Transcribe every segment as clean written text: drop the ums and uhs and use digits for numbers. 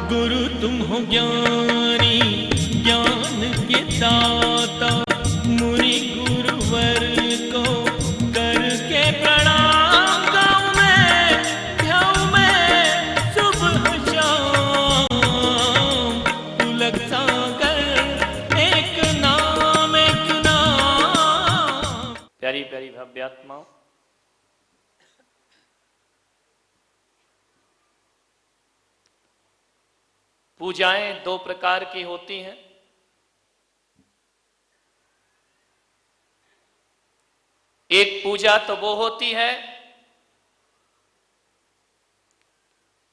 गुरु तुम हो ज्ञानी ज्ञान के दाता, मुनि गुरुवर को करके प्रणाम। गाऊं मैं ध्याऊं मैं सुबह शाम, पुलक सागर एक नाम एक नाम। प्यारी प्यारी भव्यात्माओं, पूजाएं दो प्रकार की होती हैं। एक पूजा तो वो होती है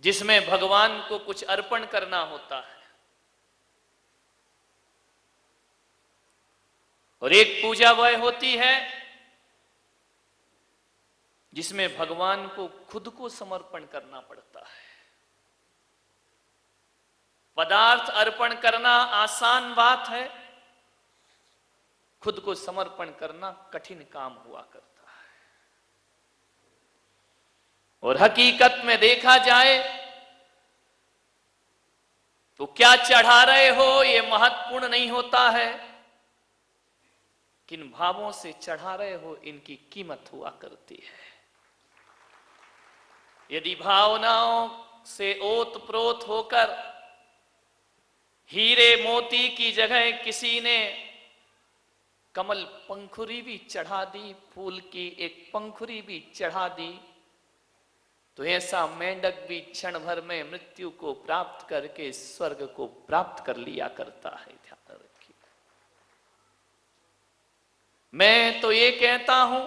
जिसमें भगवान को कुछ अर्पण करना होता है, और एक पूजा वह होती है जिसमें भगवान को खुद को समर्पण करना पड़ता है। पदार्थ अर्पण करना आसान बात है, खुद को समर्पण करना कठिन काम हुआ करता है। और हकीकत में देखा जाए तो क्या चढ़ा रहे हो ये महत्वपूर्ण नहीं होता है, किन भावों से चढ़ा रहे हो इनकी कीमत हुआ करती है। यदि भावनाओं से ओतप्रोत होकर हीरे मोती की जगह किसी ने कमल पंखुरी भी चढ़ा दी, फूल की एक पंखुरी भी चढ़ा दी, तो ऐसा मेंढक भी क्षण भर में मृत्यु को प्राप्त करके स्वर्ग को प्राप्त कर लिया करता है। ध्यान रखिए। मैं तो ये कहता हूं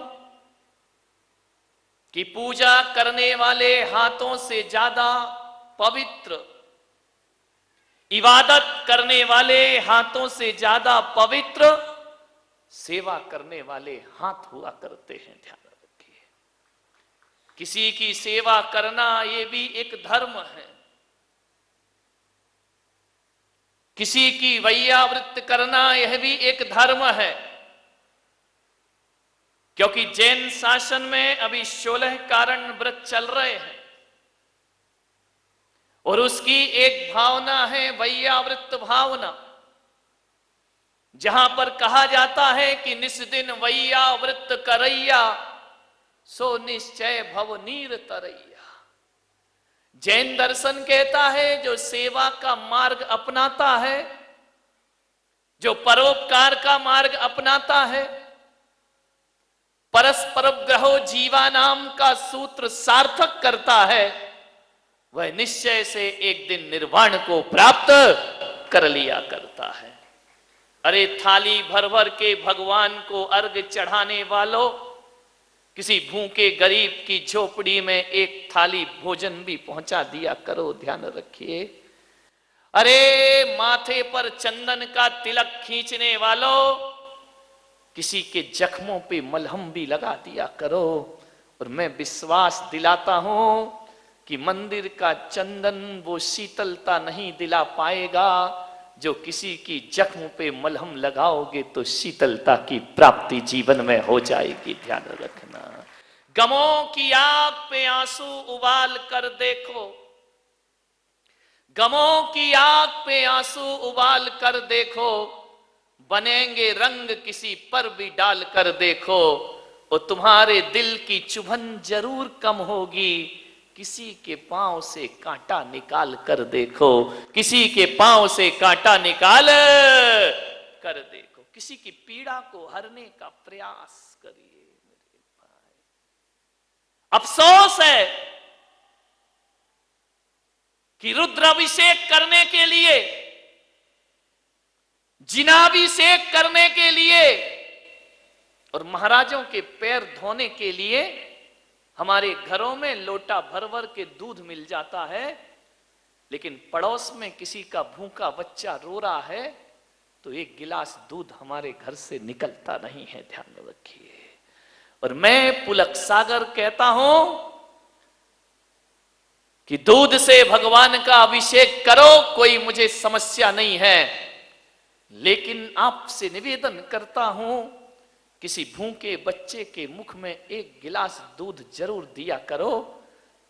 कि पूजा करने वाले हाथों से ज्यादा पवित्र, इबादत करने वाले हाथों से ज्यादा पवित्र सेवा करने वाले हाथ हुआ करते हैं। ध्यान रखिए। किसी की सेवा करना ये भी एक धर्म है। किसी की वैयावृत्त करना यह भी एक धर्म है, क्योंकि जैन शासन में अभी 16 कारण व्रत चल रहे हैं और उसकी एक भावना है वैयावृत्त भावना, जहां पर कहा जाता है कि निस्दिन वैयावृत्त करैया सो निश्चय भव नीर तरैया। जैन दर्शन कहता है जो सेवा का मार्ग अपनाता है, जो परोपकार का मार्ग अपनाता है, परस्पर ग्रहो जीवानाम का सूत्र सार्थक करता है, वह निश्चय से एक दिन निर्वाण को प्राप्त कर लिया करता है। अरे थाली भर भर के भगवान को अर्घ चढ़ाने वालों, किसी भूखे गरीब की झोपड़ी में एक थाली भोजन भी पहुंचा दिया करो। ध्यान रखिए। अरे माथे पर चंदन का तिलक खींचने वालों, किसी के जख्मों पे मलहम भी लगा दिया करो। और मैं विश्वास दिलाता हूं कि मंदिर का चंदन वो शीतलता नहीं दिला पाएगा जो किसी की जख्म पे मलहम लगाओगे तो शीतलता की प्राप्ति जीवन में हो जाएगी। ध्यान रखना। गमों की आग पे आंसू उबाल कर देखो, गमों की आग पे आंसू उबाल कर देखो, बनेंगे रंग किसी पर भी डाल कर देखो, और तुम्हारे दिल की चुभन जरूर कम होगी। किसी के पांव से कांटा निकाल कर देखो, किसी के पांव से कांटा निकाल कर देखो, किसी की पीड़ा को हरने का प्रयास करिए मेरे भाई। अफसोस है कि रुद्राभिषेक करने के लिए, जिनाभिषेक करने के लिए और महाराजों के पैर धोने के लिए हमारे घरों में लोटा भर भर के दूध मिल जाता है, लेकिन पड़ोस में किसी का भूखा बच्चा रो रहा है तो एक गिलास दूध हमारे घर से निकलता नहीं है। ध्यान रखिए। और मैं पुलक सागर कहता हूं कि दूध से भगवान का अभिषेक करो, कोई मुझे समस्या नहीं है, लेकिन आपसे निवेदन करता हूं किसी भूखे बच्चे के मुख में एक गिलास दूध जरूर दिया करो,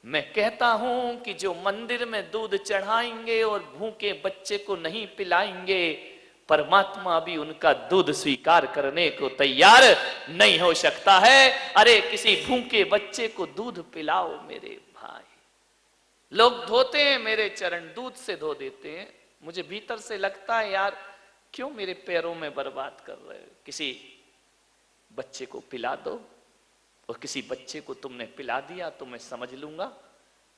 मैं कहता हूं कि जो मंदिर में दूध चढ़ाएंगे और भूखे बच्चे को नहीं पिलाएंगे, परमात्मा भी उनका दूध स्वीकार करने को तैयार नहीं हो सकता है। अरे किसी भूखे बच्चे को दूध पिलाओ मेरे भाई। लोग धोते हैं मेरे चरण, दूध से धो देते हैं, मुझे भीतर से लगता है यार क्यों मेरे पैरों में बर्बाद कर रहे हो। किसी बच्चे को पिला दो, और किसी बच्चे को तुमने पिला दिया तो मैं समझ लूंगा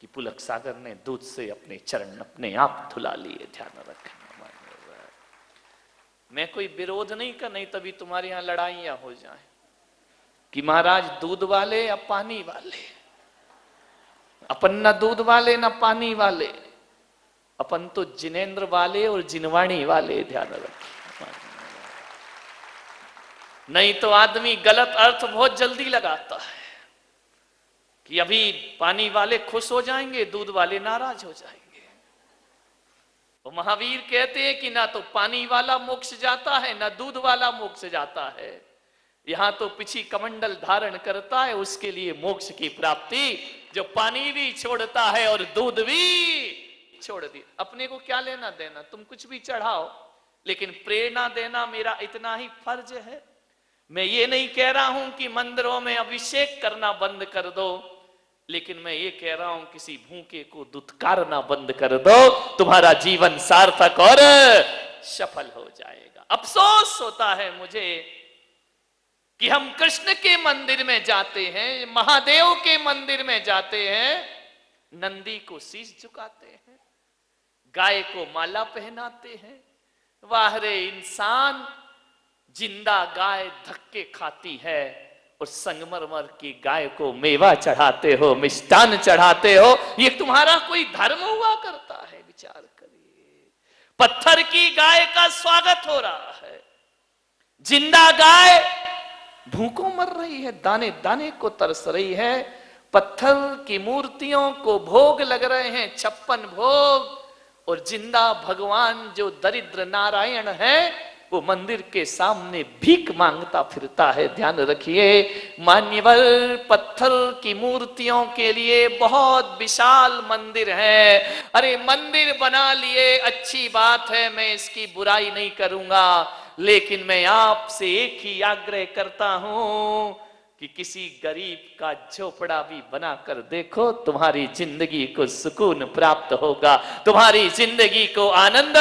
कि पुलक सागर ने दूध से अपने चरण अपने आप धुला लिए। ध्यान रखना, मैं कोई विरोध नहीं कर, नहीं तभी तुम्हारे यहां लड़ाइयां हो जाएं कि महाराज दूध वाले या पानी वाले। अपन ना दूध वाले ना पानी वाले, अपन तो जिनेंद्र वाले और जिनवाणी वाले। ध्यान रखें, नहीं तो आदमी गलत अर्थ बहुत जल्दी लगाता है कि अभी पानी वाले खुश हो जाएंगे, दूध वाले नाराज हो जाएंगे। तो महावीर कहते हैं कि ना तो पानी वाला मोक्ष जाता है ना दूध वाला मोक्ष जाता है। यहां तो पिछी कमंडल धारण करता है, उसके लिए मोक्ष की प्राप्ति, जो पानी भी छोड़ता है और दूध भी छोड़ दी। अपने को क्या लेना देना, तुम कुछ भी चढ़ाओ, लेकिन प्रेरणा देना मेरा इतना ही फर्ज है। मैं ये नहीं कह रहा हूं कि मंदिरों में अभिषेक करना बंद कर दो, लेकिन मैं ये कह रहा हूं किसी भूखे को दुत्कारना बंद कर दो, तुम्हारा जीवन सार्थक और सफल हो जाएगा। अफसोस होता है मुझे कि हम कृष्ण के मंदिर में जाते हैं, महादेव के मंदिर में जाते हैं, नंदी को शीश झुकाते हैं, गाय को माला पहनाते हैं। वाह रे इंसान, जिंदा गाय धक्के खाती है और संगमरमर की गाय को मेवा चढ़ाते हो, मिष्टान चढ़ाते हो, ये तुम्हारा कोई धर्म हुआ करता है? विचार करिए। पत्थर की गाय का स्वागत हो रहा है, जिंदा गाय भूखों मर रही है, दाने दाने को तरस रही है, पत्थर की मूर्तियों को भोग लग रहे हैं, 56 भोग, और जिंदा भगवान जो दरिद्र नारायण है वो मंदिर के सामने भीख मांगता फिरता है। ध्यान रखिए मान्यवर, पत्थर की मूर्तियों के लिए बहुत विशाल मंदिर है। अरे मंदिर बना लिए अच्छी बात है, मैं इसकी बुराई नहीं करूंगा, लेकिन मैं आपसे एक ही आग्रह करता हूं कि किसी गरीब का झोपड़ा भी बनाकर देखो, तुम्हारी जिंदगी को सुकून प्राप्त होगा, तुम्हारी जिंदगी को आनंद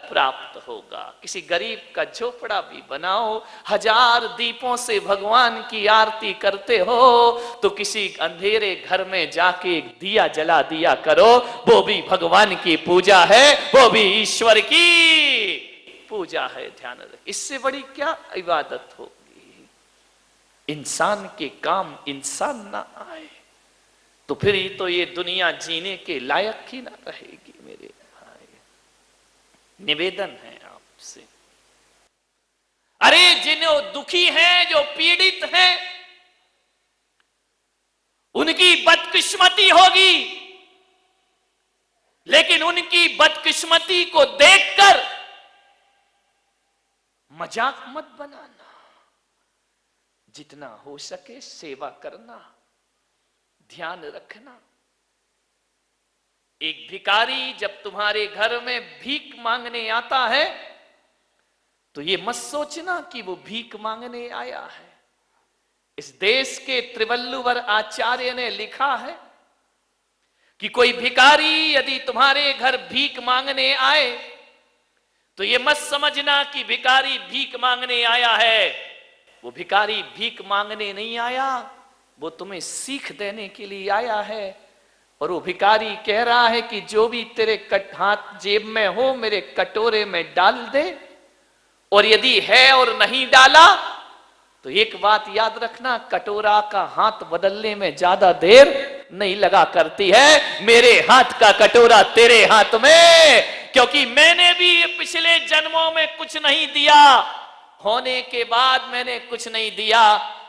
प्राप्त होगा। किसी गरीब का झोपड़ा भी बनाओ, 1000 दीपों से भगवान की आरती करते हो तो किसी अंधेरे घर में जाके एक दिया जला दिया करो, वो भी भगवान की पूजा है, वो भी ईश्वर की पूजा है। ध्यान रख, इससे बड़ी क्या इबादत होगी? इंसान के काम इंसान ना आए तो फिर ही तो ये दुनिया जीने के लायक ही ना रहेगी। मेरे भाई, निवेदन है आपसे, अरे जिन्हों दुखी हैं, जो पीड़ित हैं, उनकी बदकिस्मती होगी, लेकिन उनकी बदकिस्मती को देखकर मजाक मत बनाना। जितना हो सके सेवा करना, ध्यान रखना। एक भिखारी जब तुम्हारे घर में भीख मांगने आता है तो ये मत सोचना कि वो भीख मांगने आया है। इस देश के त्रिवल्लुवर आचार्य ने लिखा है कि कोई भिखारी यदि तुम्हारे घर भीख मांगने आए तो ये मत समझना कि भिखारी भीख मांगने आया है। वो भिखारी भीख मांगने नहीं आया, वो तुम्हें सीख देने के लिए आया है। और वो भिखारी कह रहा है कि जो भी तेरे हाथ जेब में हो मेरे कटोरे में डाल दे, और यदि है और नहीं डाला तो एक बात याद रखना, कटोरा का हाथ बदलने में ज्यादा देर नहीं लगा करती है। मेरे हाथ का कटोरा तेरे हाथ में, क्योंकि मैंने भी पिछले जन्मों में कुछ नहीं दिया, होने के बाद मैंने कुछ नहीं दिया,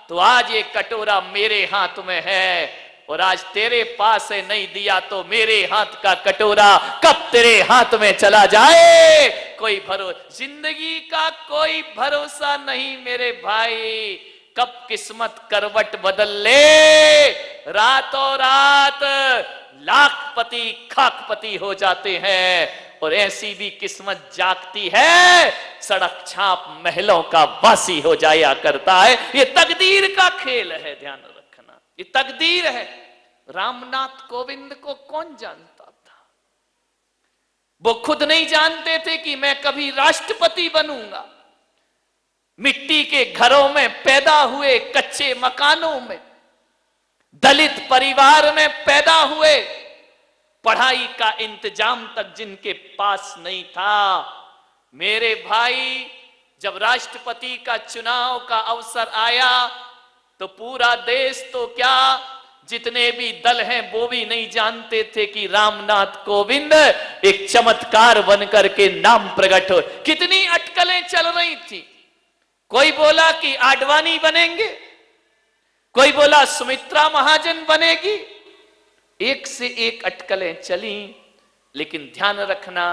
तो आज ये कटोरा मेरे हाथ में है। और आज तेरे पास है, नहीं दिया तो मेरे हाथ का कटोरा कब तेरे हाथ में चला जाए कोई भरोसा, जिंदगी का कोई भरोसा नहीं मेरे भाई। कब किस्मत करवट बदल ले रातों रात लाखपति खाकपति हो जाते हैं। और ऐसी भी किस्मत जागती है, सड़क छाप महलों का वासी हो जाया करता है। ये तकदीर का खेल है, ध्यान रखना, ये तकदीर है। रामनाथ कोविंद को कौन जानता था? वो खुद नहीं जानते थे कि मैं कभी राष्ट्रपति बनूंगा। मिट्टी के घरों में पैदा हुए, कच्चे मकानों में, दलित परिवार में पैदा हुए, पढ़ाई का इंतजाम तक जिनके पास नहीं था। मेरे भाई, जब राष्ट्रपति का चुनाव का अवसर आया तो पूरा देश तो क्या, जितने भी दल हैं वो भी नहीं जानते थे कि रामनाथ कोविंद एक चमत्कार बनकर के नाम प्रकट हो। कितनी अटकलें चल रही थी। कोई बोला कि आडवाणी बनेंगे, कोई बोला सुमित्रा महाजन बनेगी, एक से एक अटकलें चली। लेकिन ध्यान रखना,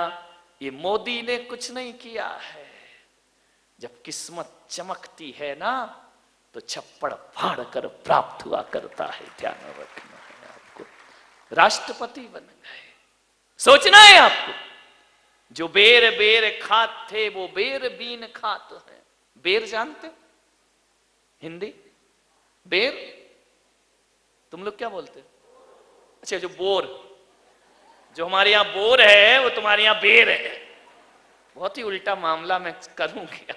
ये मोदी ने कुछ नहीं किया है। जब किस्मत चमकती है ना, तो छप्पड़ फाड़ कर प्राप्त हुआ करता है। ध्यान रखना है आपको। राष्ट्रपति बन गए, सोचना है आपको। जो बेर बेर खात थे वो बेर बीन खात है। बेर जानते, हिंदी बेर, तुम लोग क्या बोलते? अच्छा, जो बोर, जो हमारे यहां बोर है वो तुम्हारे यहां बेर है। बहुत ही उल्टा मामला मैं करूं क्या?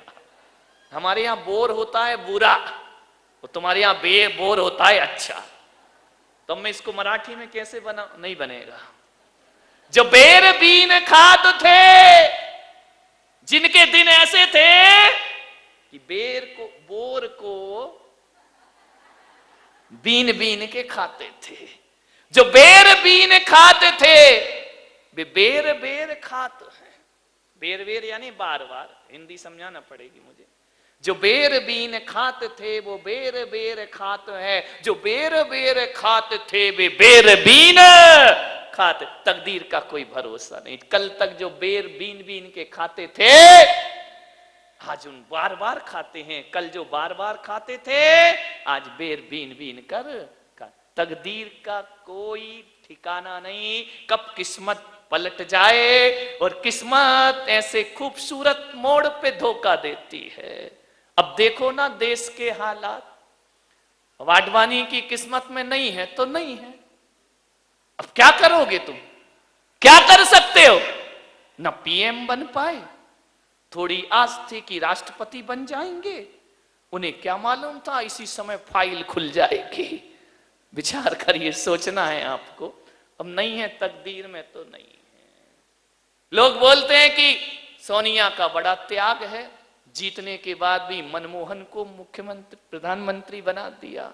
हमारे यहां बोर होता है बुरा, और तुम्हारे यहां बोर होता है अच्छा। तो मैं इसको मराठी में कैसे बना? नहीं बनेगा। जो बेर बीन खात थे, जिनके दिन ऐसे थे कि बेर को, बोर को बीन बीन के खाते थे। जो बेर बीन खाते थे वे बेर बेर खाते हैं। बेर बेर यानी बार बार, हिंदी समझाना पड़ेगी मुझे। जो बेर बीन खाते थे वो बेर बेर खाते हैं। जो बेर बेर खाते थे वे बेर बीन खाते। तकदीर का कोई भरोसा नहीं। कल तक जो बेर बीन बीन के खाते थे, आज उन बार बार खाते हैं। कल जो बार बार खाते थे, आज बेर बीन बीन कर। तकदीर का कोई ठिकाना नहीं, कब किस्मत पलट जाए। और किस्मत ऐसे खूबसूरत मोड़ पे धोखा देती है। अब देखो ना देश के हालात। वाडवानी की किस्मत में नहीं है तो नहीं है। अब क्या करोगे तुम? क्या कर सकते हो? ना पीएम बन पाए, थोड़ी आस थी कि राष्ट्रपति बन जाएंगे। उन्हें क्या मालूम था इसी समय फाइल खुल जाएगी। विचार करिए, सोचना है आपको। अब नहीं है, तकदीर में तो नहीं है। लोग बोलते हैं कि सोनिया का बड़ा त्याग है, जीतने के बाद भी मनमोहन को मुख्यमंत्री प्रधानमंत्री बना दिया।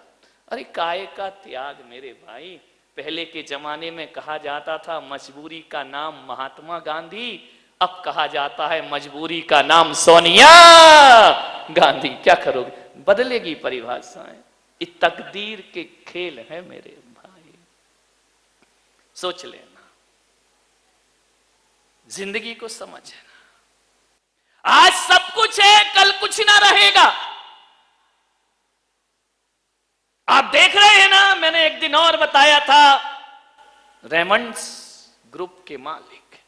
अरे काय का त्याग मेरे भाई। पहले के जमाने में कहा जाता था मजबूरी का नाम महात्मा गांधी, अब कहा जाता है मजबूरी का नाम सोनिया गांधी। क्या करोगे? बदलेगी परिभाषाएं। ये तकदीर के खेल है मेरे भाई, सोच लेना, जिंदगी को समझना। आज सब कुछ है, कल कुछ ना रहेगा। आप देख रहे हैं ना, मैंने एक दिन और बताया था, रेमंड्स ग्रुप के मालिक,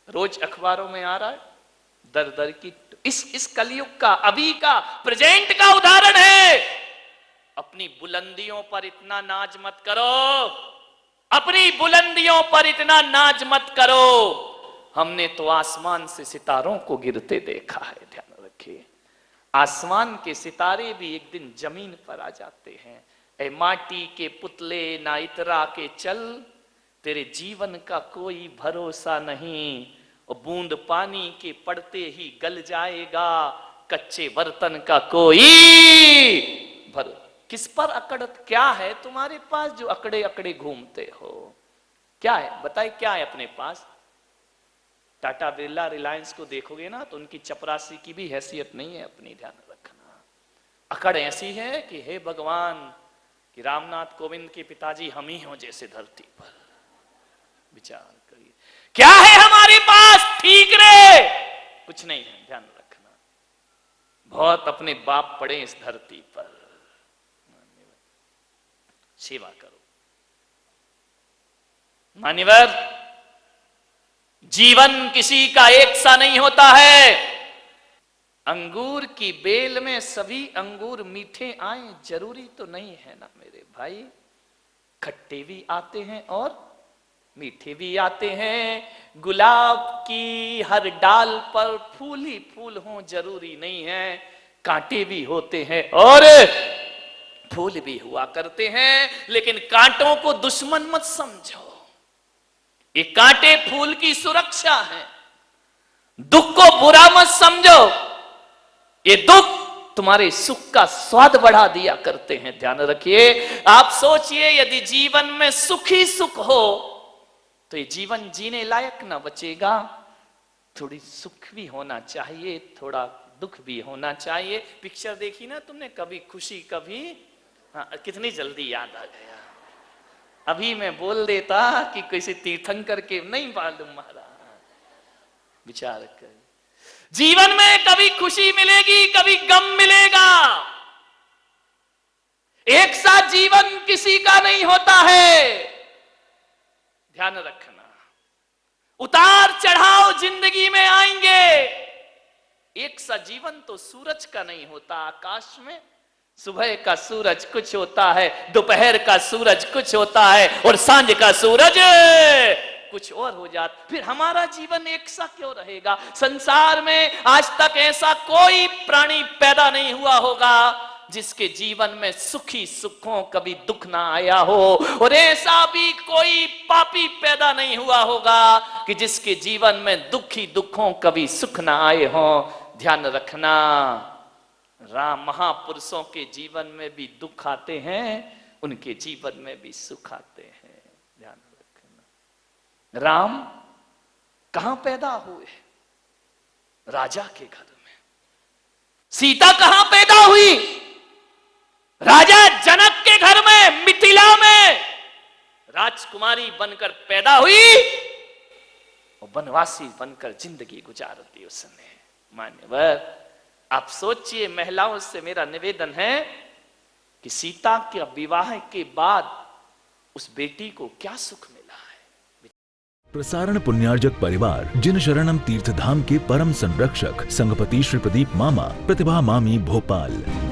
रोज अखबारों में आ रहा है, दर दर की इस कलयुग का, अभी का, प्रेजेंट का उदाहरण है। अपनी बुलंदियों पर इतना नाज मत करो, अपनी बुलंदियों पर इतना नाज मत करो। हमने तो आसमान से सितारों को गिरते देखा है। ध्यान रखिए, आसमान के सितारे भी एक दिन जमीन पर आ जाते हैं। ए माटी के पुतले ना इतरा के चल, तेरे जीवन का कोई भरोसा नहीं। और बूंद पानी के पड़ते ही गल जाएगा, कच्चे बर्तन का कोई भरोसा। किस पर अकड़, क्या है तुम्हारे पास जो अकड़े अकड़े घूमते हो? क्या है बताइए, क्या है अपने पास? टाटा बिरला रिलायंस को देखोगे ना तो उनकी चपरासी की भी हैसियत नहीं है अपनी। ध्यान रखना, अकड़ ऐसी है कि हे भगवान, कि रामनाथ कोविंद के पिताजी हम ही हो जैसे धरती पर। विचार करिए, क्या है हमारे पास? ठीक रे, कुछ नहीं है। ध्यान रखना, बहुत अपने बाप पड़े इस धरती पर। सेवा करो। मान्यवर, जीवन किसी का एक सा नहीं होता है। अंगूर की बेल में सभी अंगूर मीठे आए जरूरी तो नहीं है ना मेरे भाई। खट्टे भी आते हैं और मीठे भी आते हैं। गुलाब की हर डाल पर फूल ही फूल हो जरूरी नहीं है। कांटे भी होते हैं और फूल भी हुआ करते हैं। लेकिन कांटों को दुश्मन मत समझो, ये कांटे फूल की सुरक्षा है। दुख को बुरा मत समझो, ये दुख तुम्हारे सुख का स्वाद बढ़ा दिया करते हैं। ध्यान रखिए। आप सोचिए, यदि जीवन में सुख ही सुख हो तो ये जीवन जीने लायक ना बचेगा। थोड़ी सुख भी होना चाहिए, थोड़ा दुख भी होना चाहिए। पिक्चर देखी ना तुमने, कभी खुशी कभी, हाँ, कितनी जल्दी याद आ गया। अभी मैं बोल देता कि किसी तीर्थंकर के नहीं मालूम महाराज, विचार कर। जीवन में कभी खुशी मिलेगी, कभी गम मिलेगा। एक साथ जीवन किसी का नहीं होता है, ध्यान रखना। उतार चढ़ाव जिंदगी में आएंगे। एक सा जीवन तो सूरज का नहीं होता। आकाश में सुबह का सूरज कुछ होता है, दोपहर का सूरज कुछ होता है और सांझ का सूरज कुछ और हो जाता। फिर हमारा जीवन एक सा क्यों रहेगा? संसार में आज तक ऐसा कोई प्राणी पैदा नहीं हुआ होगा जिसके जीवन में सुखी सुखों कभी दुख ना आया हो, और ऐसा भी कोई पापी पैदा नहीं हुआ होगा कि जिसके जीवन में दुखी दुखों कभी सुख ना आए हो। ध्यान रखना, राम महापुरुषों के जीवन में भी दुख आते हैं, उनके जीवन में भी सुख आते हैं। ध्यान रखना। राम कहां पैदा हुए? राजा के घर में। सीता कहां पैदा हुई? राजा जनक के घर में, मिथिला में राजकुमारी बनकर पैदा हुई और वनवासी बनकर जिंदगी गुजारती उसने। मान्यवर, आप सोचिए, महिलाओं से मेरा निवेदन है कि सीता के विवाह के बाद उस बेटी को क्या सुख मिला है। प्रसारण पुण्यार्जक परिवार जिन शरणम तीर्थ धाम के परम संरक्षक संघपति श्री प्रदीप मामा, प्रतिभा मामी, भोपाल।